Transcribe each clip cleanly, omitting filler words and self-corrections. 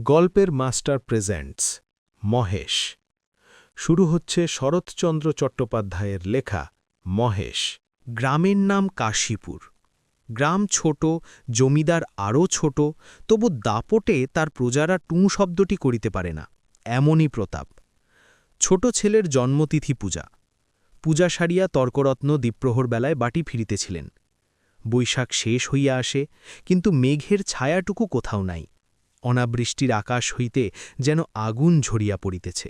গল্পের master presents Mahesh. শুরু হচ্ছে শরৎচন্দ্র চট্টোপাধ্যায়ের লেখা মহেশ। গ্রামের নাম কাশীপুর। গ্রাম ছোট, জমিদার আরও ছোট, তবু দাপটে তার প্রজারা টুঁ শব্দটি করিতে পারে না, এমনই প্রতাপ। ছোট ছেলের জন্মতিথি পূজা। পূজা সারিয়া তর্করত্ন দ্বীপ্রহর বেলায় বাটি ফিরিতেছিলেন। বৈশাখ শেষ হইয়া আসে, কিন্তু মেঘের ছায়াটুকু কোথাও নাই। অনাবৃষ্টির আকাশ হইতে যেন আগুন ঝরিয়া পড়িতেছে।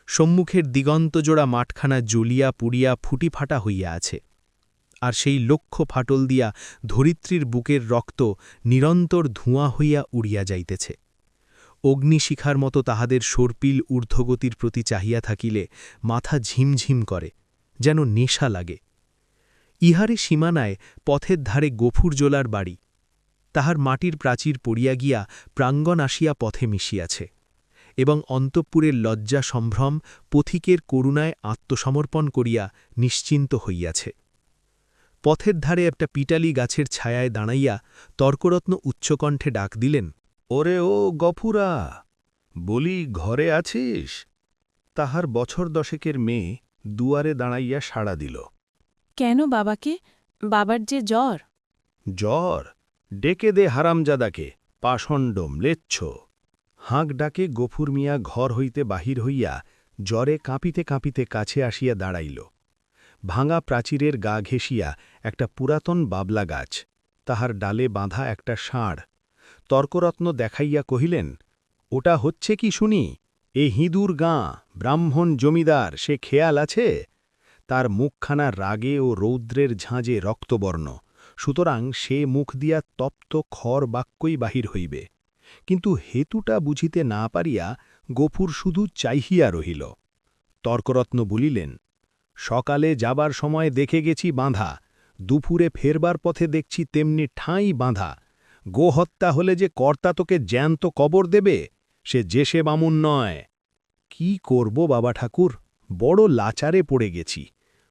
সম্মুখের দিগন্তজোড়া মাঠখানা জ্বলিয়া পুড়িয়া ফুটিফাটা হইয়া আছে, আর সেই লক্ষ ফাটল দিয়া ধরিত্রীর বুকের রক্ত নিরন্তর ধোঁয়া হইয়া উড়িয়া যাইতেছে। অগ্নিশিখার মতো তাহাদের সর্পিল ঊর্ধ্বগতির প্রতি চাহিয়া থাকিলে মাথা ঝিমঝিম করে, যেন নেশা লাগে। ইহারে সীমানায় পথের ধারে গফুরজোলার বাড়ি। তাহার মাটির প্রাচীর পড়িয়া গিয়া প্রাঙ্গণ আসিয়া পথে মিশিয়াছে, এবং অন্তঃপুরের লজ্জা সম্ভ্রম পথিকের করুণায় আত্মসমর্পণ করিয়া নিশ্চিন্ত হইয়াছে। পথের ধারে একটা পিটালি গাছের ছায়ায় দাঁড়াইয়া তর্করত্ন উচ্চকণ্ঠে ডাক দিলেন, ওরে ও গফুরা, বলি ঘরে আছিস? তাহার বছর দশেকের মেয়ে দুয়ারে দাঁড়াইয়া সাড়া দিল। কেন বাবাকে? বাবার যে জ্বর। জ্বর? ডেকে দে হারামজাদাকে, পাষণ্ড ম্লেচ্ছ। হাঁক ডাকে গফুর মিয়া ঘর হইতে বাহির হইয়া জ্বরে কাঁপিতে কাঁপিতে কাছে আসিয়া দাঁড়াইল। ভাঙা প্রাচীরের গা ঘেঁষিয়া একটা পুরাতন বাবলা গাছ, তাহার ডালে বাঁধা একটা ষাঁড়। তর্করত্ন দেখাইয়া কহিলেন, ওটা হচ্ছে কি শুনি? এ হিঁদুর গাঁ, ব্রাহ্মণ জমিদার, সে খেয়াল আছে? তার মুখখানা রাগে ও রৌদ্রের ঝাঁজে রক্তবর্ণ, সুতরাং সে মুখ দিয়া তপ্ত খড় বাক্যই বাহির হইবে। কিন্তু হেতুটা বুঝিতে না পারিয়া গফুর শুধু চাহিয়া রহিল। তর্করত্ন বলিলেন, সকালে যাবার সময় দেখে গেছি বাঁধা, দুপুরে ফেরবার পথে দেখছি তেমনি ঠাঁই বাঁধা। গোহত্যা হলে যে কর্তা তোকে জ্যান্ত কবর দেবে, সে যেসে বামুন নয়। কি করব বাবা ঠাকুর, বড় লাচারে পড়ে গেছি।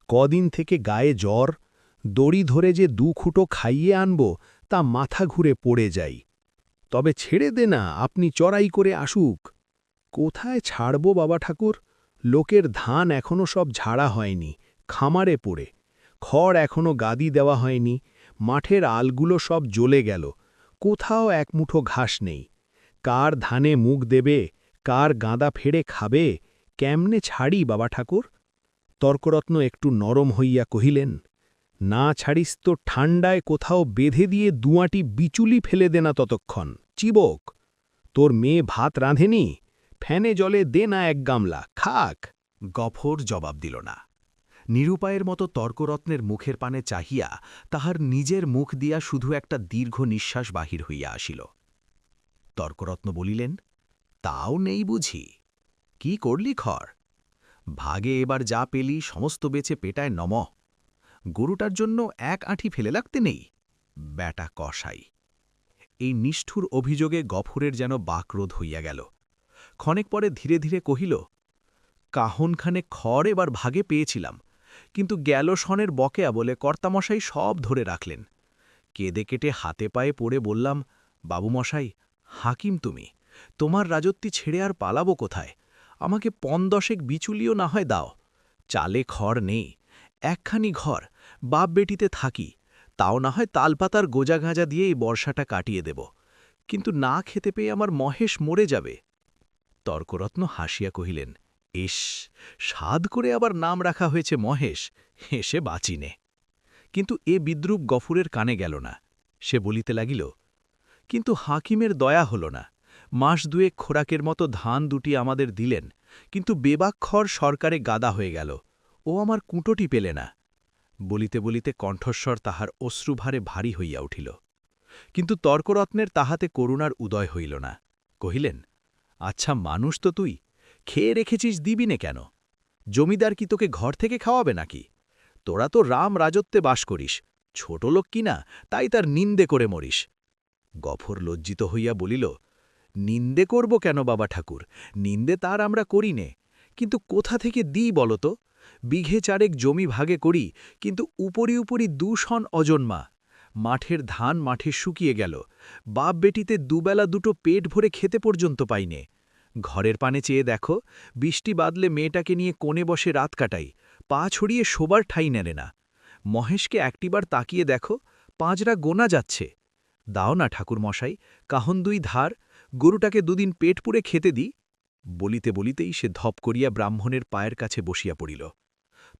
কদিন থেকে গায়ে জ্বর, দড়ি ধরে যে খুঁটো খাইয়ে আনব তা মাথা ঘুরে পড়ে যাই। তবে ছেড়ে দে না, আপনি চড়াই করে আসুক। কোথায় ছাড়ব বাবা ঠাকুর? লোকের ধান এখনো সব ঝাড়া হয়নি, খামারে পড়ে। খড় এখনো গাদি দেওয়া হয়নি, মাঠের আলগুলো সব জ্বলে গেল, কোথাও এক মুঠো ঘাস নেই। কার ধানে মুখ দেবে, কার গাঁদা ফেড়ে খাবে, কেমনে ছাড়ি বাবা ঠাকুর? তর্করত্ন একটু নরম হইয়া কহিলেন, না ছাড়িস তো ঠান্ডায় কোথাও বেঁধে দিয়ে দুয়াটি বিচুলি ফেলে দে না ততক্ষণ, চিবক। তোর মেয়ে ভাত রাঁধেনি? ফ্যানে জলে দে না এক গামলা, খাক। গফর জবাব দিল না। নিরুপায়ের মতো তর্করত্নের মুখের পানে চাহিয়া তাহার নিজের মুখ দিয়া শুধু একটা দীর্ঘ নিঃশ্বাস বাহির হইয়া আসিল। তর্করত্ন বলিলেন, তাও নেই বুঝি? কি করলি খড়? ভাগে এবার যা পেলি সমস্ত বেচে পেটায় নম। গরুটার জন্য এক আঁঠি ফেলে লাগতে নেই? ব্যাটা কসাই। এই নিষ্ঠুর অভিযোগে গফুরের যেন বাকরোধ হইয়া গেল। ক্ষণেক পরে ধীরে ধীরে কহিল, কাহনখানে খড় এবার ভাগে পেয়েছিলাম, কিন্তু গেল সনের বকেয়া বলে কর্তামশাই সব ধরে রাখলেন। কেঁদে কেটে হাতে পায়ে পড়ে বললাম, বাবুমশাই, হাকিম তুমি, তোমার রাজত্বি ছেড়ে আর পালাবো কোথায়? আমাকে ৫-১০ বিচুলিও না হয় দাও। চালে খড় নেই, একখানি ঘর, বাপ বেটিতে থাকি, তাও না হয় তালপাতার গোজাগাঁজা দিয়ে এই বর্ষাটা কাটিয়ে দেব, কিন্তু না খেতে পেয়ে আমার মহেশ মরে যাবে। তর্করত্ন হাসিয়া কহিলেন, ইস, সাধ করে আবার নাম রাখা হয়েছে মহেশ, হেসে বাঁচিনে। কিন্তু এ বিদ্রূপ গফুরের কানে গেল না। সে বলিতে লাগিল, কিন্তু হাকিমের দয়া হল না। মাস দুয়েক খোরাকের মতো ধান দুটি আমাদের দিলেন, কিন্তু বেবাক্ষর সরকারে গাদা হয়ে গেল, ও আমার কুঁটোটি পেলে না। বলিতে বলিতে কণ্ঠস্বর তাহার অশ্রুভারে ভারী হইয়া উঠিল। কিন্তু তর্করত্নের তাহাতে করুণার উদয় হইল না। কহিলেন, আচ্ছা মানুষ তো তুই, খেয়ে রেখেছিস, দিবিনে কেন? জমিদার কি তোকে ঘর থেকে খাওয়াবে নাকি? তোরা তো রাম রাজত্বে বাস করিস, ছোট লোক কিনা, তাই তার নিন্দে করে মরিস। গফর লজ্জিত হইয়া বলিল, নিন্দে করব কেন বাবা ঠাকুর? নিন্দে তার আমরা করি নে, কিন্তু কোথা থেকে দিই বলতো? বিঘে চারেক জমি ভাগে করি, কিন্তু উপরি উপরি ২ শন অজন্মা। মাঠের ধান মাঠে শুকিয়ে গেল, বাপ বেটিতে দুবেলা দুটো পেট ভরে খেতে পর্যন্ত পাইনে। ঘরের পানে চেয়ে দেখো, বৃষ্টি বাদলে মেয়েটাকে নিয়ে কোণে বসে রাত কাটাই, পা ছড়িয়ে শোবার ঠাঁই নেড়ে না। মহেশকে একটিবার তাকিয়ে দেখো, পাঁজরা গোনা যাচ্ছে। দাও না ঠাকুর মশাই, কাহন 2 ধার, গরুটাকে 2 দিন পেট পুরে খেতে দিই। বলিতে বলিতেই সে ধপ করিয়া ব্রাহ্মণের পায়ের কাছে বসিয়া পড়িল।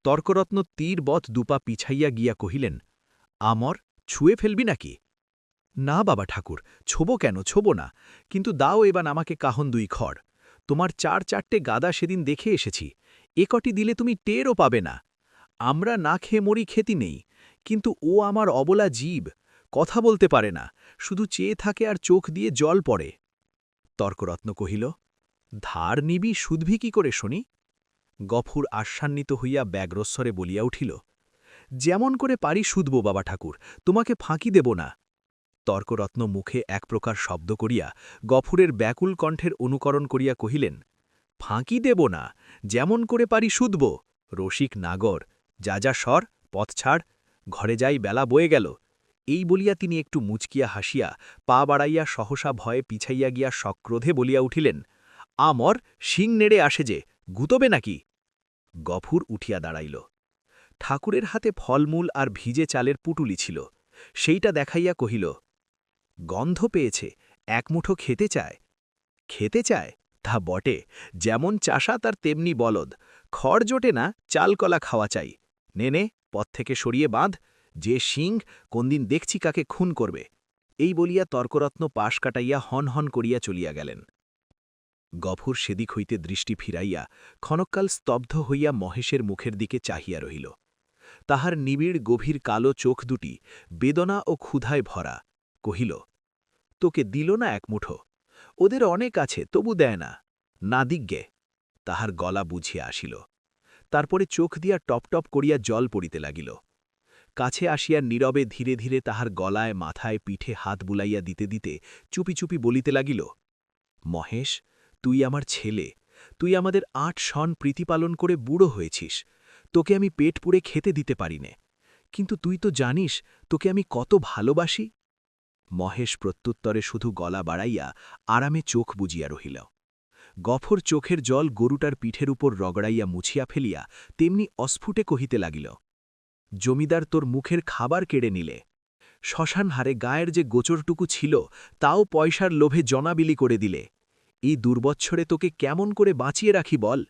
তর্করত্ন তীরবৎ দুপা পিছাইয়া গিয়া কহিলেন, আমর, ছুঁয়ে ফেলবি নাকি? না বাবা ঠাকুর, ছোব কেন, ছোব না, কিন্তু দাও এবার আমাকে কাহন 2 খড়। তোমার 4-4টে গাদা সেদিন দেখে এসেছি, এ কটি দিলে তুমি টেরও পাবে না। আমরা না খেয়ে মরি খেতি নেই, কিন্তু ও আমার অবলা জীব, কথা বলতে পারে না, শুধু চেয়ে থাকে আর চোখ দিয়ে জল পড়ে। তর্করত্ন কহিল, ধার নিবি শুধবি কি করে শুনি? গফুর আশ্বান্বিত হইয়া ব্যগ্রস্বরে বলিয়া উঠিল, যেমন করে পারি শুধব বাবা ঠাকুর, তোমাকে ফাঁকি দেব না। তর্করত্ন মুখে এক প্রকার শব্দ করিয়া গফুরের ব্যাকুল কণ্ঠের অনুকরণ করিয়া কহিলেন, ফাঁকি দেব না, যেমন করে পারি শুধব। রসিক নাগর, যা যা সর, পথ ছাড়, ঘরে যাই, বেলা বয়ে গেল। এই বলিয়া তিনি একটু মুচকিয়া হাসিয়া পা বাড়াইয়া সহসা ভয়ে পিছাইয়া গিয়া সক্রোধে বলিয়া উঠিলেন, আমর, শিং নেড়ে আসে যে, গুতবে নাকি? গফুর উঠিয়া দাঁড়াইল। ঠাকুরের হাতে ফলমূল আর ভিজে চালের পুটুলি ছিল, সেইটা দেখাইয়া কহিল, গন্ধ পেয়েছে, এক মুঠো খেতে চায়। খেতে চায়, তা বটে, যেমন চাষা তার তেমনি বলদ, খড় জোটে না, চালকলা খাওয়া চাই। নে নে, পথ থেকে সরিয়ে বাঁধ, যে সিং কোনদিন দেখছি কাকে খুন করবে। এই বলিয়া তর্করত্ন পাশ কাটাইয়া হন হন করিয়া চলিয়া গেলেন। গফুর সেদিক হইতে দৃষ্টি ফিরাইয়া ক্ষণকাল স্তব্ধ হইয়া মহেশের মুখের দিকে চাহিয়া রহিল। তাহার নিবিড় গভীর কালো চোখ দুটি বেদনা ও ক্ষুধায় ভরা। কহিল, তোকে দিল না এক মুঠো? ওদের অনেক আছে, তবু দেয় না। না দিগ্গে। তাহার গলা বুঝিয়া আসিল। তারপরে চোখ দিয়া টপ টপ করিয়া জল পড়িতে লাগিল। কাছে আসিয়া নীরবে ধীরে ধীরে তাহার গলায়, মাথায়, পিঠে হাত বুলাইয়া দিতে দিতে চুপি চুপি বলিতে লাগিল, মহেশ, তুই আমার ছেলে, তুই আমাদের 8 সন প্রীতিপালন করে বুড়ো হয়েছিস, তোকে আমি পেট পুড়ে খেতে দিতে পারি নে, কিন্তু তুই তো জানিস তোকে আমি কত ভালোবাসি। মহেশ প্রত্যুত্তরে শুধু গলা বাড়াইয়া আরামে চোখ বুজিয়া রহিল। গফর চোখের জল গরুটার পিঠের উপর রগড়াইয়া মুছিয়া ফেলিয়া তেমনি অস্ফুটে কহিতে লাগিল, জমিদার তোর মুখের খাবার কেড়ে নিলে, শ্মশান হারে গায়ের যে গোচরটুকু ছিল তাও পয়সার লোভে জনাবিলি করে দিলে। এই দুর্বৎসরে তোকে কেমন করে বাঁচিয়ে রাখি বল?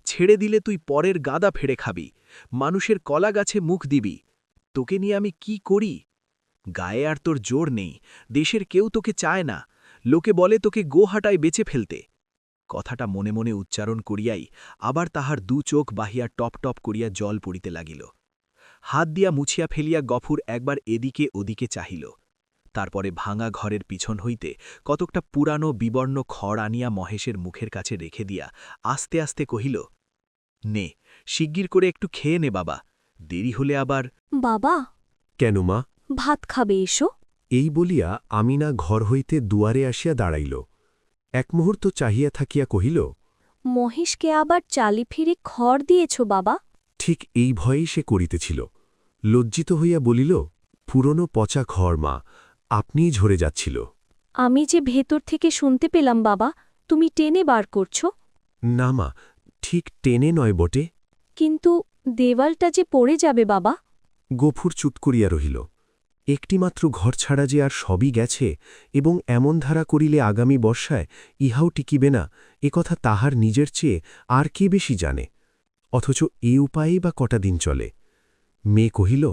ছেড়ে দিলে তুই পরের গাদা ফেড়ে খাবি, মানুষের কলা গাছে মুখ দিবি। তোকে নিয়ে আমি কি করি? গায়ে আর তোর জোর নেই, দেশের কেউ তোকে চায় না, লোকে বলে তোকে গোহাটায় বেচে ফেলতে। কথাটা মনে মনে উচ্চারণ করিয়াই আবার তাহার 2 চোখ বাহিয়া টপ টপ করিয়া জল পড়িতে লাগিল। হাত দিয়া মুছিয়া ফেলিয়া গফুর একবার এদিকে ওদিকে চাহিল। তারপরে ভাঙা ঘরের পিছন হইতে কতকটা পুরানো বিবর্ণ খড় আনিয়া মহেশের মুখের কাছে রেখে দিয়া আস্তে আস্তে কহিল, নে, শিগগির করে একটু খেয়ে নে বাবা, দেরি হলে আবার। বাবা, কেন মা? ভাত খাবে এসো। এই বলিয়া আমিনা ঘর হইতে দুয়ারে আসিয়া দাঁড়াইল। এক মুহূর্ত চাহিয়া থাকিয়া কহিল, মহেশকে আবার চালি ফিরে খড় দিয়েছ বাবা? ঠিক এই ভয়েই সে করিতেছিল। লজ্জিত হইয়া বলিল, পুরনো পচা খড় মা, আপনিই ঝরে যাচ্ছিল। আমি যে ভেতর থেকে শুনতে পেলাম বাবা, তুমি টেনে বার করছ। না মা, ঠিক টেনে নয় বটে। কিন্তু দেওয়ালটা যে পড়ে যাবে বাবা। গফুর চুপ করিয়া রহিল। একটিমাত্র ঘর ছাড়া যে আর সবই গেছে এবং এমন ধারা করিলে আগামী বর্ষায় ইহাও টিকিবে না, একথা তাহার নিজের চেয়ে আর কে বেশি জানে। অথচ এই উপায়েই বা কটা দিন চলে। মেয়ে কহিল,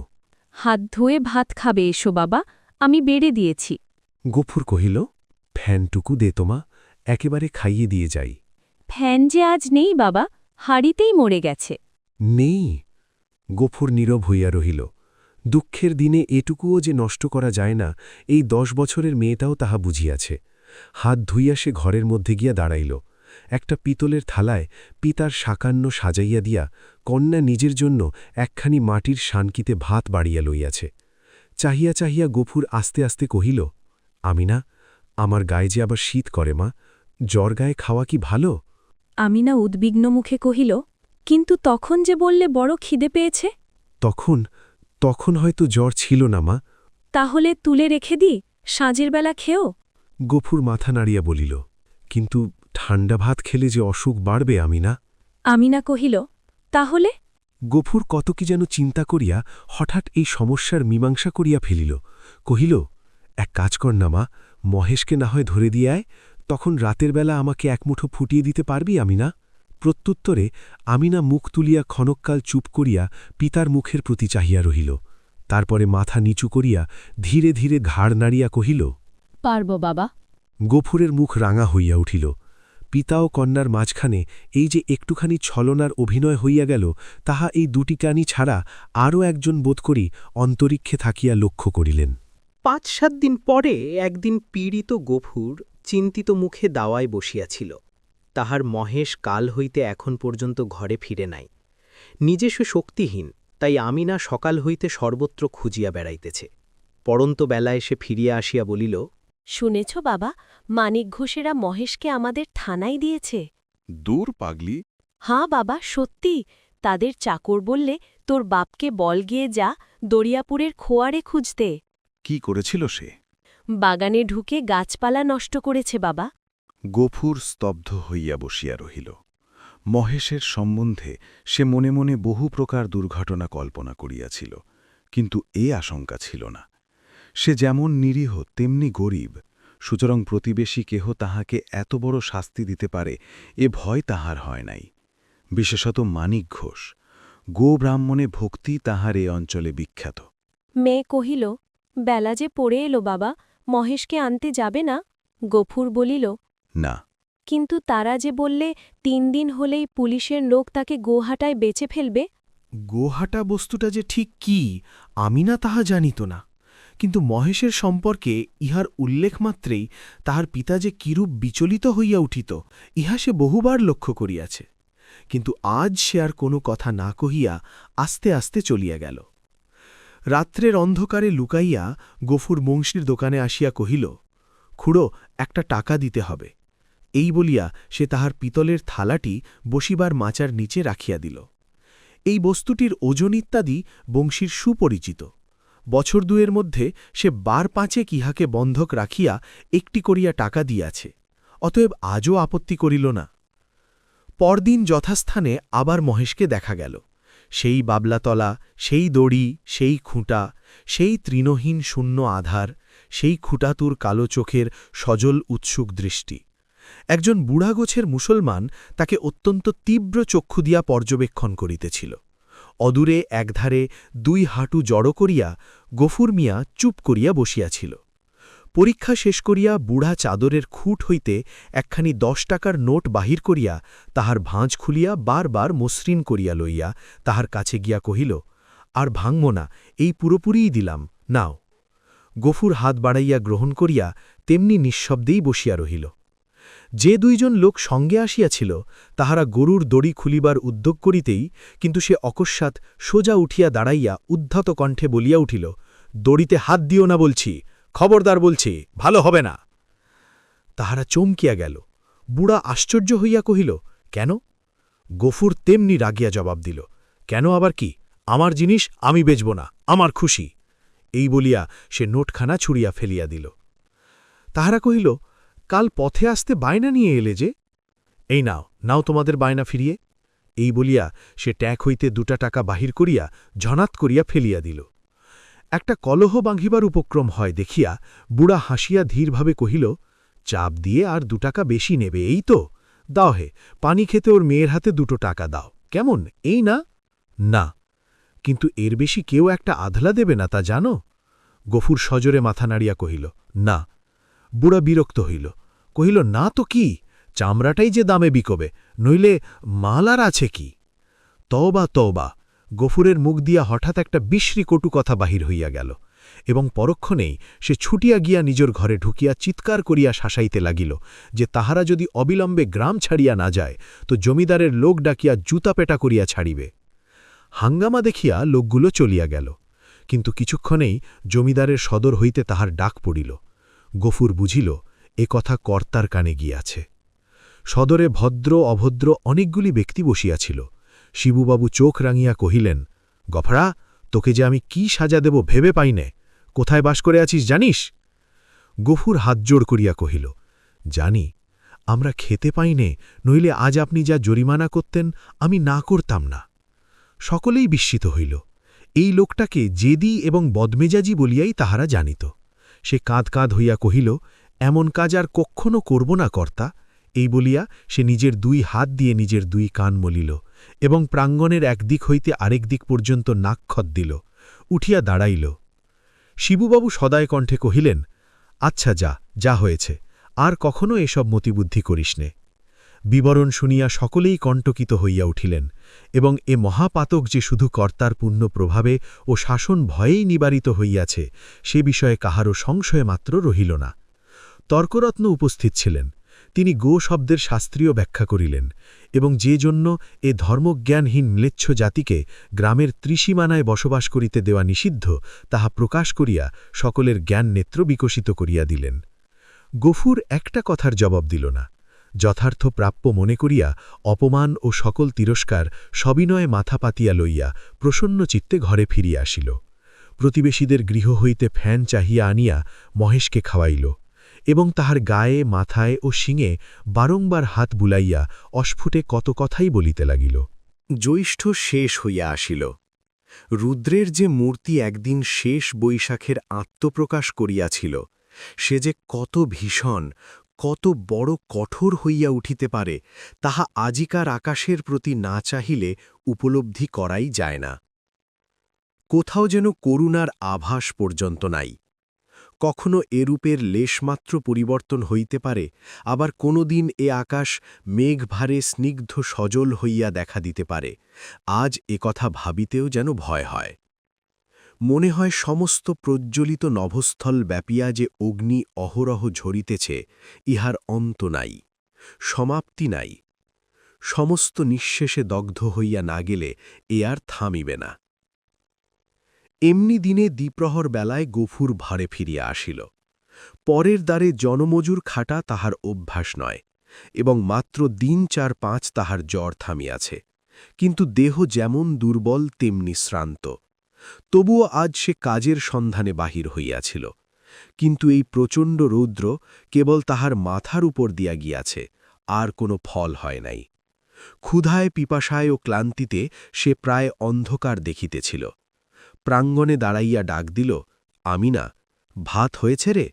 হাত ধুয়ে ভাত খাবে এসো বাবা, আমি বেড়ে দিয়েছি। গফুর কহিল, ফ্যানটুকু দে তোমা, একেবারে খাইয়ে দিয়ে যাই। ফ্যান যে আজ নেই বাবা, হাড়িতেই মরে গেছে। নেই? গফুর নীরব হইয়া রহিল। দুঃখের দিনে এটুকুও যে নষ্ট করা যায় না, এই 10 বছরের মেয়েটাও তাহা বুঝিয়াছে। হাত ধুইয়া সে ঘরের মধ্যে গিয়া দাঁড়াইল। একটা পিতলের থালায় পিতার সাকান্ন সাজাইয়া দিয়া কন্যা নিজের জন্য একখানি মাটির শানকিতে ভাত বাড়িয়া লইয়াছে। চাহিয়া চাহিয়া গফুর আস্তে আস্তে কহিল, আমিনা, আমার গায়ে যে আবার শীত করে মা, জ্বর গায়ে খাওয়া কি ভালো? আমিনা উদ্বিগ্ন মুখে কহিল, কিন্তু তখন যে বললে বড় খিদে পেয়েছে। তখন হয়তো জ্বর ছিল না মা, তাহলে তুলে রেখে দি, সাঁজের বেলা খেও। গফুর মাথা নাড়িয়া বলিল, কিন্তু ঠান্ডা ভাত খেলে যে অসুখ বাড়বে আমিনা। আমিনা কহিল, তাহলে? গফুর কত কি যেন চিন্তা করিয়া হঠাৎ এই সমস্যার মীমাংসা করিয়া ফেলিল। কহিল, এক কাজ কর না মা, মহেশকে না হয় ধরে দিয়ে আয়, তখন রাতের বেলা আমাকে এক মুঠো ফুটিয়ে দিতে পারবি আমিনা? প্রত্যুত্তরে আমিনা মুখ তুলিয়া ক্ষণকাল চুপ করিয়া পিতার মুখের প্রতি চাহিয়া রহিল। তারপরে মাথা নিচু করিয়া ধীরে ধীরে ঘাড় নাড়িয়া কহিল, পারব বাবা। গফুরের মুখ রাঙা হইয়া উঠিল। পিতা ও কন্যার মাঝখানে এই যে একটুখানি ছলনার অভিনয় হইয়া গেল, তাহা এই দুটি কানি ছাড়া আরও একজন বোধ করি অন্তরিক্ষে থাকিয়া লক্ষ্য করিলেন। ৫-৭ দিন পরে একদিন পীড়িত গফুর চিন্তিত মুখে দাওয়ায় বসিয়াছিল। তাহার মহেশ কাল হইতে এখন পর্যন্ত ঘরে ফিরে নাই। নিজে সে শক্তিহীন, তাই আমিনা সকাল হইতে সর্বত্র খুঁজিয়া বেড়াইতেছে। পড়ন্ত বেলায় সে ফিরিয়া আসিয়া বলিল, শুনেছ বাবা, মানিক ঘোষেরা মহেশকে আমাদের থানায় দিয়েছে। দূর পাগলি। হাঁ বাবা, সত্যি। তাদের চাকর বললে তোর বাপকে বল গিয়ে যা দরিয়াপুরের খোয়ারে খুঁজতে। কি করেছিল সে? বাগানে ঢুকে গাছপালা নষ্ট করেছে বাবা। গফুর স্তব্ধ হইয়া বসিয়া রহিল। মহেশের সম্বন্ধে সে মনে মনে বহু প্রকার দুর্ঘটনা কল্পনা করিয়াছিল, কিন্তু এ আশঙ্কা ছিল না। সে যেমন নিরীহ তেমনি গরিব, সুতরাং প্রতিবেশী কেহ তাহাকে এত বড় শাস্তি দিতে পারে এ ভয় তাহার হয় নাই। বিশেষত মানিক ঘোষ, গোব্রাহ্মণে ভক্তি তাহার এ অঞ্চলে বিখ্যাত। মেয়ে কহিল, বেলা যে পড়ে এলো বাবা, মহেশকে আনতে যাবে না? গফুর বলিল, না। কিন্তু তারা যে বললে ৩ দিন হলেই পুলিশের লোক তাকে গোহাটায় বেচে ফেলবে। গোহাটা বস্তুটা যে ঠিক কি আমিনা তাহা জানিত না, কিন্তু মহেশের সম্পর্কে ইহার উল্লেখ মাত্রেই তাহার পিতা যে কিরূপ বিচলিত হইয়া উঠিত ইহা সে বহুবার লক্ষ্য করিয়াছে। কিন্তু আজ সে আর কোনো কথা না কহিয়া আস্তে আস্তে চলিয়া গেল। রাত্রের অন্ধকারে লুকাইয়া গফুর বংশীর দোকানে আসিয়া কহিল, খুড়ো, একটা টাকা দিতে হবে। এই বলিয়া সে তাহার পিতলের থালাটি বসিবার মাচার নিচে রাখিয়া দিল। এই বস্তুটির ওজন ইত্যাদি বংশীর সুপরিচিত। বছর দুয়ের মধ্যে সে ৫ ইহাকে বন্ধক রাখিয়া একটি করিয়া টাকা দিয়াছে, অতএব আজও আপত্তি করিল না। পরদিন যথাস্থানে আবার মহেশকে দেখা গেল। সেই বাবলাতলা, সেই দড়ি, সেই খুঁটা, সেই তৃণহীন শূন্য আধার, সেই খুঁটাতুর কালো চোখের সজল উৎসুক দৃষ্টি। একজন বুড়াগোছের মুসলমান তাকে অত্যন্ত তীব্র চক্ষু দিয়া পর্যবেক্ষণ করিতেছিল। অদূরে একধারে ২ হাঁটু জড়ো করিয়া গফুর মিয়া চুপ করিয়া বসিয়াছিল। পরীক্ষা শেষ করিয়া বুড়া চাদরের খুঁট হইতে একখানি ১০ টাকার নোট বাহির করিয়া তাহার ভাঁজ খুলিয়া বারবার মসৃণ করিয়া লইয়া তাহার কাছে গিয়া কহিল, আর ভাঙব না, এই পুরোপুরিই দিলাম, নাও। গফুর হাত বাড়াইয়া গ্রহণ করিয়া তেমনি নিঃশব্দেই বসিয়া রহিল। যে ২ জন লোক সঙ্গে আসিয়াছিল তাহারা গরুর দড়ি খুলিবার উদ্যোগ করিতেই কিন্তু সে অকস্মাৎ সোজা উঠিয়া দাঁড়াইয়া উদ্ধত কণ্ঠে বলিয়া উঠিল, দড়িতে হাত দিও না বলছি, খবরদার বলছি, ভালো হবে না। তাহারা চমকিয়া গেল। বুড়া আশ্চর্য হইয়া কহিল, কেন? গফুর তেমনি রাগিয়া জবাব দিল, কেন আবার কি? আমার জিনিস আমি বেচব না, আমার খুশি। এই বলিয়া সে নোটখানা ছুঁড়িয়া ফেলিয়া দিল। তাহারা কহিল, কাল পথে আসতে বায়না নিয়ে এলে যে? এই নাও, নাও তোমাদের বায়না ফিরিয়ে। এই বলিয়া সে ট্যাক হইতে ২টা টাকা বাহির করিয়া ঝনাত করিয়া ফেলিয়া দিল। একটা কলহ বাঁধিবার উপক্রম হয় দেখিয়া বুড়া হাসিয়া ধীরভাবে কহিল, চাপ দিয়ে আর ২ টাকা বেশি নেবে, এই তো? দাও হে, পানি খেতে ওর মেয়ের হাতে ২টো টাকা দাও, কেমন, এই না? না, কিন্তু এর বেশি কেউ একটা আধলা দেবে না, তা জানো? গফুর সজোরে মাথা নাড়িয়া কহিল, না। বুড়া বিরক্ত হইল, কহিল, না তো কি, চামড়াটাই যে দামে বিকবে, নইলে মাল আর আছে কি? তওবা তওবা! গফুরের মুখ দিয়া হঠাৎ একটা বিশ্রী কটু কথা বাহির হইয়া গেল, এবং পরক্ষণেই সে ছুটিয়া গিয়া নিজের ঘরে ঢুকিয়া চিৎকার করিয়া শাসাইতে লাগিল যে তাহারা যদি অবিলম্বে গ্রাম ছাড়িয়া না যায় তো জমিদারের লোক ডাকিয়া জুতা পেটা করিয়া ছাড়িবে। হাঙ্গামা দেখিয়া লোকগুলো চলিয়া গেল, কিন্তু কিছুক্ষণেই জমিদারের সদর হইতে তাহার ডাক পড়িল। গফুর বুঝিল এ কথা কর্তার কানে গিয়াছে। সদরে ভদ্র অভদ্র অনেকগুলি ব্যক্তি বসিয়াছিল। শিবুবাবু চোখ রাঙিয়া কহিলেন, গফরা, তোকে যে আমি কি সাজা দেব ভেবে পাইনে, কোথায় বাস করে আছিস জানিস? গফুর হাতজোড় করিয়া কহিল, জানি, আমরা খেতে পাইনে, নইলে আজ আপনি যা জরিমানা করতেন আমি না করতাম না। সকলেই বিস্মিত হইল। এই লোকটাকে জেদি এবং বদমেজাজি বলিয়াই তাহারা জানিত। সে কাঁদ কাঁদ হইয়া কহিল, এমন কাজ আর কক্ষণও করব না কর্তা। এই বলিয়া সে নিজের 2 হাত দিয়ে নিজের 2 কান মলিল এবং প্রাঙ্গণের একদিক হইতে আরেক দিক পর্যন্ত নাকখত দিল। উঠিয়া দাঁড়াইল। শিবুবাবু সদায় কণ্ঠে কহিলেন, আচ্ছা যা, যা হয়েছে, আর কখনো এসব মতিবুদ্ধি করিসনে। বিবরণ শুনিয়া সকলেই কণ্টকিত হইয়া উঠিলেন এবং এ মহাপাতক যে শুধু কর্তার পূর্ণ প্রভাবে ও শাসন ভয়েই নিবারিত হইয়াছে সে বিষয়ে কাহারও সংশয় মাত্র রহিল না। তর্করত্ন উপস্থিত ছিলেন। তিনি গো শব্দের শাস্ত্রীয় ব্যাখ্যা করিলেন এবং যে জন্য এ ধর্মজ্ঞানহীন ম্লেচ্ছ জাতিকে গ্রামের ত্রিসীমানায় বসবাস করিতে দেওয়া নিষিদ্ধ তাহা প্রকাশ করিয়া সকলের জ্ঞান নেত্র বিকশিত করিয়া দিলেন। গফুর একটা কথার জবাব দিল না। যথার্থ প্রাপ্য মনে করিয়া অপমান ও সকল তিরস্কার সবিনয়ে মাথা পাতিয়া লইয়া প্রসন্ন চিত্তে ঘরে ফিরিয়া আসিল। প্রতিবেশীদের গৃহ হইতে ফ্যান চাহিয়া আনিয়া মহেশকে খাওয়াইল এবং তাহার গায়ে, মাথায় ও শিঙে বারংবার হাত বুলাইয়া অস্ফুটে কত কথাই বলিতে লাগিল। জ্যৈষ্ঠ শেষ হইয়া আসিল। রুদ্রের যে মূর্তি একদিন শেষ বৈশাখের আত্মপ্রকাশ করিয়াছিল, সে যে কত ভীষণ, কত বড় কঠোর হইয়া উঠিতে পারে তাহা আজিকার আকাশের প্রতি না চাহিলে উপলব্ধি করাই যায় না। কোথাও যেন করুণার আভাস পর্যন্ত নাই। কখনো এরূপের লেশমাত্র পরিবর্তন হইতে পারে, আবার কোনো দিন এ আকাশ মেঘভারে স্নিগ্ধ সজল হইয়া দেখা দিতে পারে। আজ কথা ভাবিতেও যেন ভয় হয়। মনে হয় সমস্ত প্রজ্জ্বলিত নভস্থল ব্যাপিয়া যে অগ্নি অহরহ ঝরিতেছে, ইহার অন্ত নাই, সমাপ্তি নাই। সমস্ত নিঃশেষে দগ্ধ হইয়া না গেলে এ আর থামিবে না। এমনি দিনে দ্বিপ্রহর বেলায় গফুর ভারে ফিরিয়া আসিল। পরের দ্বারে জনমজুর খাটা তাহার অভ্যাস নয় এবং মাত্র দিন 4-5 তাহার জ্বর থামিয়াছে, কিন্তু দেহ যেমন দুর্বল তেমনি শ্রান্ত। তবুও আজ সে কাজের সন্ধানে বাহির হইয়াছিল, কিন্তু এই প্রচণ্ড রৌদ্র কেবল তাহার মাথার উপর দিয়া গিয়াছে, আর কোনো ফল হয় নাই। ক্ষুধায়, পিপাসায় ও ক্লান্তিতে সে প্রায় অন্ধকার দেখিতেছিল। প্রাঙ্গণে দাঁড়াইয়া ডাক দিল, আমিনা, ভাত হয়েছে রে?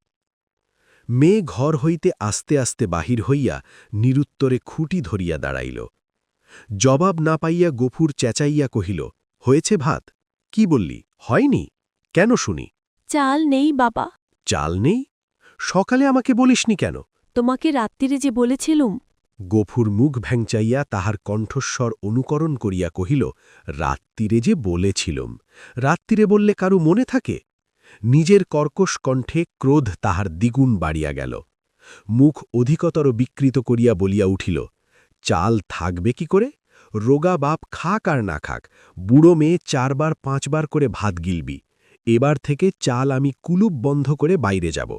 মেয়ে ঘর হইতে আস্তে আস্তে বাহির হইয়া নিরুত্তরে খুঁটি ধরিয়া দাঁড়াইল। জবাব না পাইয়া গফুর চেঁচাইয়া কহিল, হয়েছে ভাত? কি বললি, হয়নি? কেন শুনি? চাল নেই বাবা। চাল নেই? সকালে আমাকে বলিসনি কেন? তোমাকে রাত্রিরে যে বলেছিলুম। গফুর মুখ ভ্যাংচাইয়া তাহার কণ্ঠস্বর অনুকরণ করিয়া কহিল, রাত্রিরে যে বলেছিলুম। রাত্রিরে বললে কারু মনে থাকে? নিজের কর্কশ কণ্ঠে ক্রোধ তাহার দ্বিগুণ বাড়িয়া গেল। মুখ অধিকতর বিকৃত করিয়া বলিয়া উঠিল, চাল থাকবে কি করে? রোগা বাপ খাক আর না খাক, বুড়ো মেয়ে 4-5 বার করে ভাত গিলবি। এবার থেকে চাল আমি কুলুপ বন্ধ করে বাইরে যাব।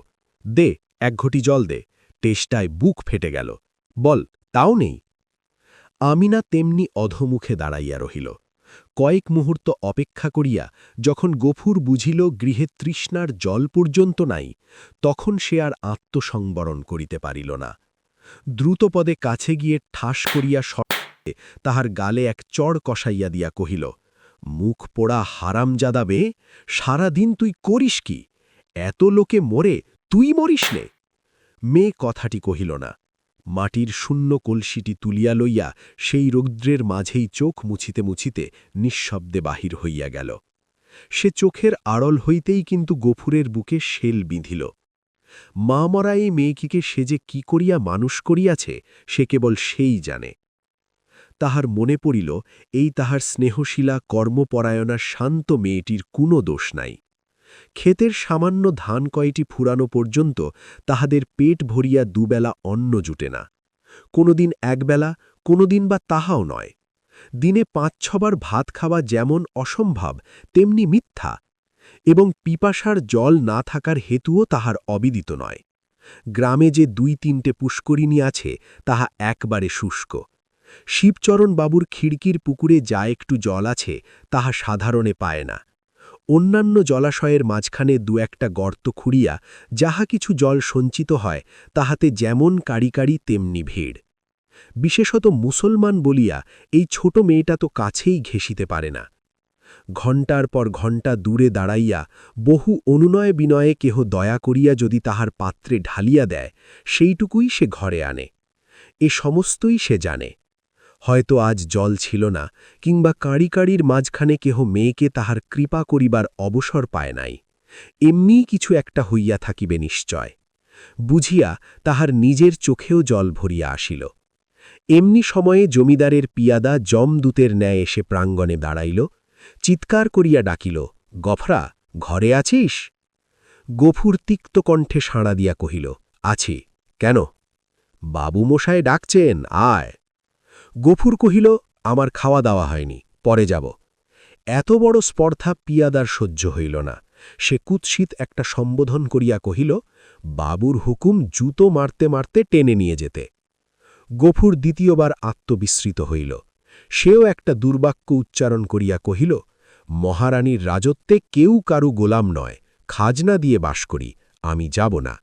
দে 1 ঘটি জল দে। টেষ্টায় বুক ফেটে গেল। বল, তাও নেই? আমিনা তেমনি অধমুখে দাঁড়াইয়া রহিল। কয়েক মুহূর্ত অপেক্ষা করিয়া যখন গফুর বুঝিল গৃহে তৃষ্ণার জল পর্যন্ত নাই, তখন সে আর আত্মসংবরণ করিতে পারিল না। দ্রুতপদে কাছে গিয়ে ঠাস করিয়া সরে তাহার গালে এক চড় কষাইয়া দিয়া কহিল, মুখ পোড়া হারামজাদা বে, সারাদিন তুই করিস কি? এত লোকে মরে তুই মরিস নে? মেয়ে কথাটি কহিল না। মাটির শূন্য কলসিটি তুলিয়া লইয়া সেই রৌদ্রের মাঝেই চোখ মুছিতে মুছিতে নিঃশব্দে বাহির হইয়া গেল। সে চোখের আড়ল হইতেই কিন্তু গফুরের বুকে শেল বিঁধিল। মা মরা এই মেয়েটিকে সে যে কি করিয়া মানুষ করিয়াছে সে কেবল সেই জানে। তাহার মনে পড়িল, এই তাহার স্নেহশীলা কর্মপরায়ণা শান্ত মেয়েটির কোনো দোষ নাই। ক্ষেতের সামান্য ধান কয়টি ফুরানো পর্যন্ত তাহাদের পেট ভরিয়া দুবেলা অন্ন জুটে না। কোনোদিন একবেলা, কোনোদিন বা তাহাও নয়। দিনে 5-6 বার ভাত খাওয়া যেমন অসম্ভব তেমনি মিথ্যা, এবং পিপাসার জল না থাকার হেতুও তাহার অবিদিত নয়। গ্রামে যে 2-3টে পুষ্করিণী আছে তাহা একবারে শুষ্ক। শিবচরণ বাবুর খিড়কির পুকুরে যা একটু জল আছে তাহা সাধারণে পায় না। অন্যান্য জলাশয়ের মাঝখানে একটা গর্ত খুঁড়িয়া যাহা কিছু জল সঞ্চিত হয় তাহাতে যেমন কারি কারি তেমনি ভিড়। বিশেষত মুসলমান বলিয়া এই ছোট মেয়েটা তো কাছেই ঘেঁষিতে পারে না। ঘণ্টার পর ঘণ্টা দূরে দাঁড়াইয়া বহু অনুনয় বিনয়ে কেহ দয়া করিয়া যদি তাহার পাত্রে ঢালিয়া দেয়, সেইটুকুই সে ঘরে আনে। এ সমস্তই সে জানে। হয়তো আজ জল ছিল না, কিংবা কাঁড়ি কাঁড়ির মাঝখানে কেহ মেয়েকে তাহার কৃপা করিবার অবসর পায় নাই, এমনিই কিছু একটা হইয়া থাকিবে নিশ্চয়। বুঝিয়া তাহার নিজের চোখেও জল ভরিয়া আসিল। এমনি সময়ে জমিদারের পিয়াদা যমদূতের ন্যায় এসে প্রাঙ্গণে দাঁড়াইল, চিৎকার করিয়া ডাকিল, গফরা, ঘরে আছিস? গফুর তিক্ত কণ্ঠে সাড়া দিয়া কহিল, আছি। কেন? বাবু মশায় ডাকছেন, আয়। গফুর কহিল, আমার খাওয়া দাওয়া হয়নি, পরে যাব। এত বড় স্পর্ধা পিয়াদার সহ্য হইল না। সে কুৎসিত একটা সম্বোধন করিয়া কহিল, বাবুর হুকুম জুতো মারতে মারতে টেনে নিয়ে যেতে। গফুর দ্বিতীয়বার আত্মবিস্মৃত হইল। সেও একটা দুর্বাক্য উচ্চারণ করিয়া কহিল, মহারানীর রাজত্বে কেউ কারু গোলাম নয়, খাজনা দিয়ে বাস করি, আমি যাব না।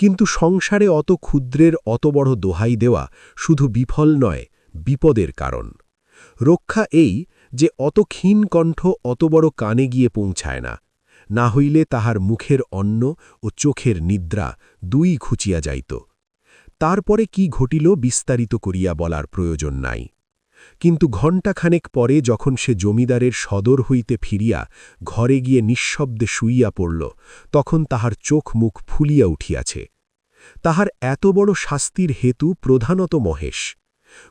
কিন্তু সংসারে অত ক্ষুদ্রের অত বড় দোহাই দেওয়া শুধু বিফল নয়, বিপদের কারণ। রক্ষা এই যে অত ক্ষীণ কণ্ঠ অত বড় কানে গিয়ে পৌঁছায় না, না হইলে তাহার মুখের অন্ন ও চোখের নিদ্রা দুই খুঁচিয়া যাইত। তারপরে কি ঘটিল বিস্তারিত করিয়া বলার প্রয়োজন নাই। কিন্তু ঘণ্টাখানেক পরে যখন সে জমিদারের সদর হইতে ফিরিয়া ঘরে গিয়ে নিঃশব্দে শুইয়া পড়ল, তখন তাহার চোখ মুখ ফুলিয়া উঠিয়াছে। তাহার এত বড় শাস্তির হেতু প্রধানত মহেশ।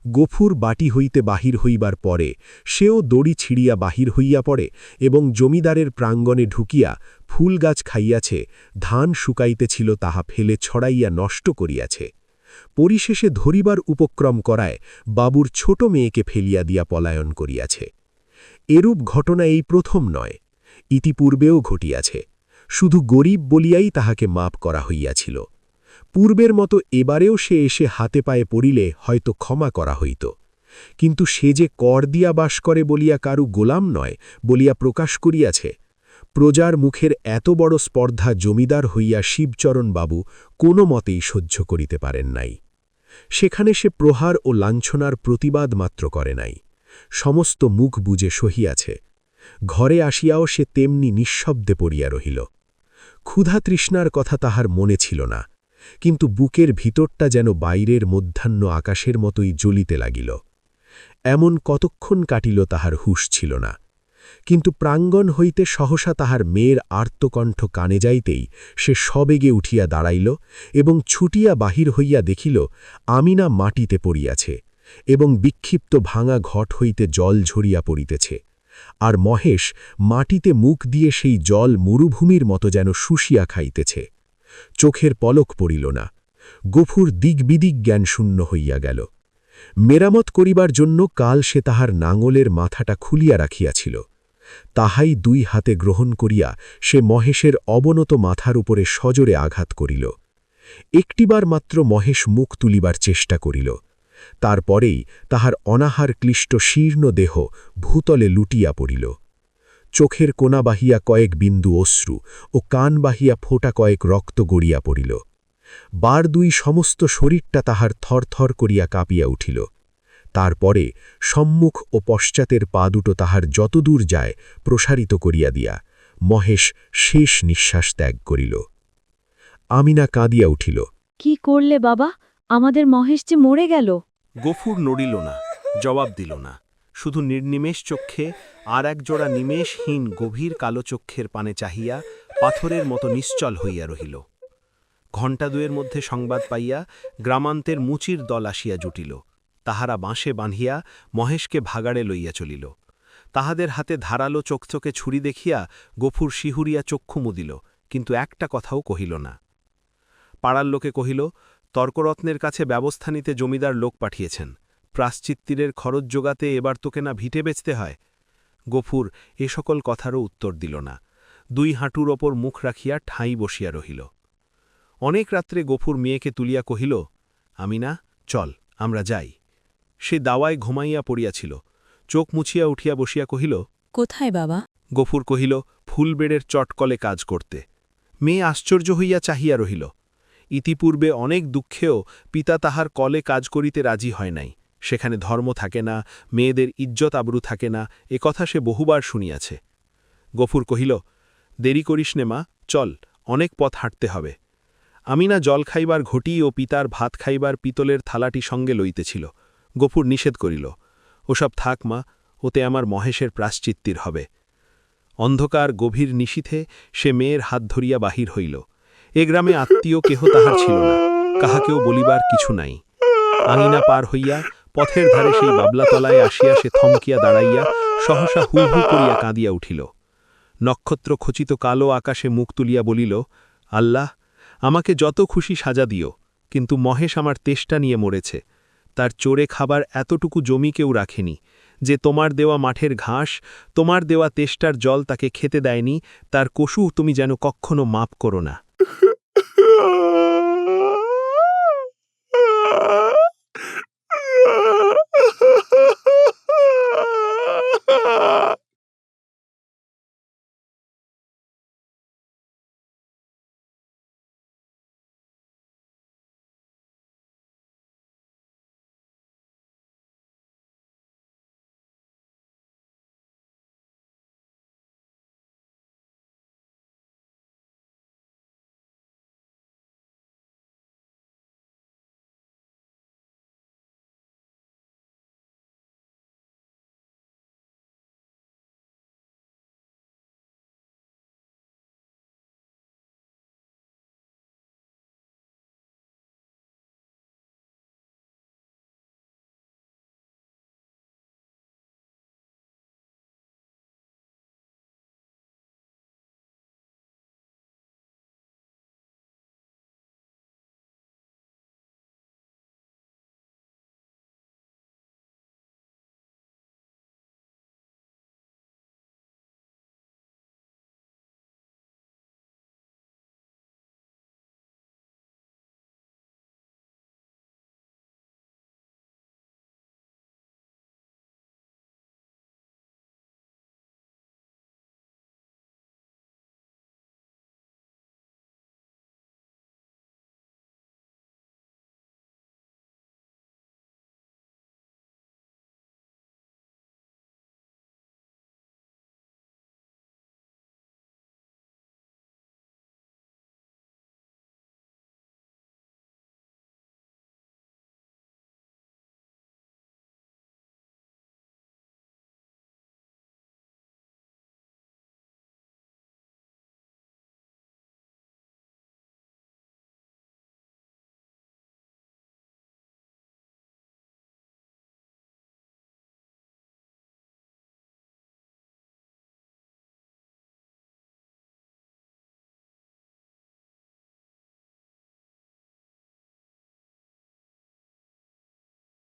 গফুর বাটি হইতে বাহির হইবার পরে সেও দড়ি ছিঁড়িয়া বাহির হইয়া পড়ে এবং জমিদারের প্রাঙ্গণে ঢুকিয়া ফুল গাছ খাইয়াছে, ধান শুকাইতেছিল তাহা ফেলে ছড়াইয়া নষ্ট করিয়াছে। পরিশেষে ধরিবার উপক্রম করায় বাবুর ছোট মেয়েকে ফেলিয়া দিয়া পলায়ন করিয়াছে। এরূপ ঘটনা এই প্রথম নয়, ইতিপূর্বেও ঘটিয়াছে। শুধু গরিব বলিয়াই তাহাকে মাপ করা হইয়াছিল। পূর্বের মতো এবারেও সে এসে হাতে পায়ে পড়িলে হয়তো ক্ষমা করা হইত। কিন্তু সে যে কর দিয়া বাস করে বলিয়া কারু গোলাম নয় বলিয়া প্রকাশ করিয়াছে। প্রজার মুখের এত বড় স্পর্ধা জমিদার হইয়া শিবচরণ বাবু কোনো মতেই সহ্য করিতে পারেন নাই। সেখানে সে প্রহার ও লাঞ্ছনার প্রতিবাদ মাত্র করে নাই, সমস্ত মুখ বুজে সহিয়াছে। ঘরে আসিয়াও সে তেমনি নিঃশব্দে পড়িয়া রহিল। ক্ষুধা তৃষ্ণার কথা তাহার মনে ছিল না, কিন্তু বুকের ভিতরটা যেন বাইরের মধ্যাহ্ন আকাশের মতোই জ্বলিতে লাগিল। এমন কতক্ষণ কাটিল তাহার হুঁশ ছিল না। কিন্তু প্রাঙ্গণ হইতে সহসা তাহার মেয়ের আর্তকণ্ঠ কানে যাইতেই সে সবেগে উঠিয়া দাঁড়াইল এবং ছুটিয়া বাহির হইয়া দেখিল আমিনা মাটিতে পড়িয়াছে এবং বিক্ষিপ্ত ভাঙা ঘট হইতে জল ঝরিয়া পড়িতেছে, আর মহেশ মাটিতে মুখ দিয়ে সেই জল মরুভূমির মতো যেন শুষিয়া খাইতেছে। চোখের পলক পড়িল না। গফুর দিগবিদিক জ্ঞানশূন্য হইয়া গেল। মেরামত করিবার জন্য কাল সে তাহার নাঙলের মাথাটা খুলিয়া রাখিয়াছিল। তাহাই দুই হাতে গ্রহণ করিয়া সে মহেশের অবনত মাথার উপরে সজোরে আঘাত করিল। একটিবার মাত্র মহেশ মুখ তুলিবার চেষ্টা করিল। তারপরেই তাহার অনাহার ক্লিষ্ট শীর্ণ দেহ ভূতলে লুটিয়া পড়িল। চোখের কোনা বাহিয়া কয়েক বিন্দু অশ্রু ও কান বাহিয়া ফোঁটা কয়েক রক্ত গড়িয়া পড়িল। বার দুই সমস্ত শরীরটা তাহার থরথর করিয়া কাঁপিয়া উঠিল। তারপরে সম্মুখ ও পশ্চাতের পা দুটো তাহার যতদূর যায় প্রসারিত করিয়া দিয়া মহেশ শেষ নিঃশ্বাস ত্যাগ করিল। আমিনা কাঁদিয়া উঠিল। কি করলে বাবা, আমাদের মহেশ যে মরে গেল। গফুর নড়িল না, জবাব দিল না, শুধু নির্নিমেষ চক্ষে আর এক জোড়া নিমেষহীন গভীর কালো চক্ষের পানে চাহিয়া পাথরের মতো নিশ্চল হইয়া রহিল। ঘণ্টা দুয়ের মধ্যে সংবাদ পাইয়া গ্রামান্তের মুচির দল আসিয়া জুটিল। তাহারা বাঁশে বাঁধিয়া মহেশকে ভাগাড়ে লইয়া চলিল। তাহাদের হাতে ধারালো চোখচোখে ছুরি দেখিয়া গফুর শিহুরিয়া চক্ষু মুদিল, কিন্তু একটা কথাও কহিল না। পাড়ার লোকে কহিল, তর্করত্নের কাছে ব্যবস্থা নিতে জমিদার লোক পাঠিয়েছেন, প্রাশ্চিত্তিরের খরচ জোগাতে এবার তোকে না ভিটে বেচতে হয়। গফুর এ সকল কথারও উত্তর দিল না, দুই হাঁটুর ওপর মুখ রাখিয়া ঠাঁই বসিয়া রহিল। অনেক রাত্রে গফুর মেয়েকে তুলিয়া কহিল, আমিনা, চল আমরা যাই। সে দাওয়ায় ঘুমাইয়া পড়িয়াছিল। চোখ মুছিয়া উঠিয়া বসিয়া কহিল, কোথায় বাবা? গফুর কহিল, ফুলবেড়ের চটকলে কাজ করতে। মেয়ে আশ্চর্য হইয়া চাহিয়া রহিল। ইতিপূর্বে অনেক দুঃখেও পিতা তাহার কলে কাজ করিতে রাজি হয় নাই। সেখানে ধর্ম থাকে না, মেয়েদের ইজ্জত আবরু থাকে না, কথা সে বহুবার শুনিয়াছে। গফুর কহিল, দেরি করিস নে মা, চল, অনেক পথ হাঁটতে হবে। আমিনা জল খাইবার ঘটি ও পিতার ভাত খাইবার পিতলের থালাটি সঙ্গে লইতেছিল। গফুর নিষেধ করিল, ওসব থাক মা, ওতে আমার মহেশের প্রাশ্চিত্তির হবে। অন্ধকার গভীর নিশীথে সে মেয়ের হাত ধরিয়া বাহির হইল। এ গ্রামে আত্মীয় কেহ তাহার ছিল না, কাহাকেও বলিবার কিছু নাই। আঙিনা পার হইয়া পথের ধারে সেই বাবলাতলায় আসিয়া সে থমকিয়া দাঁড়াইয়া সহসা হু হু করিয়া কাঁদিয়া উঠিল। নক্ষত্র খচিত কালো আকাশে মুখ তুলিয়া বলিল, আল্লাহ, আমাকে যত খুশি সাজা দিও, কিন্তু মহেশ আমার তেষ্টা নিয়ে মরেছে। তার চোরে খাবার এতটুকু জমি কেউ রাখেনি, যে তোমার দেওয়া মাঠের ঘাস, তোমার দেওয়া তেষ্টার জল তাকে খেতে দেয়নি, তার কসু তুমি যেন কক্ষনো মাপ করো না।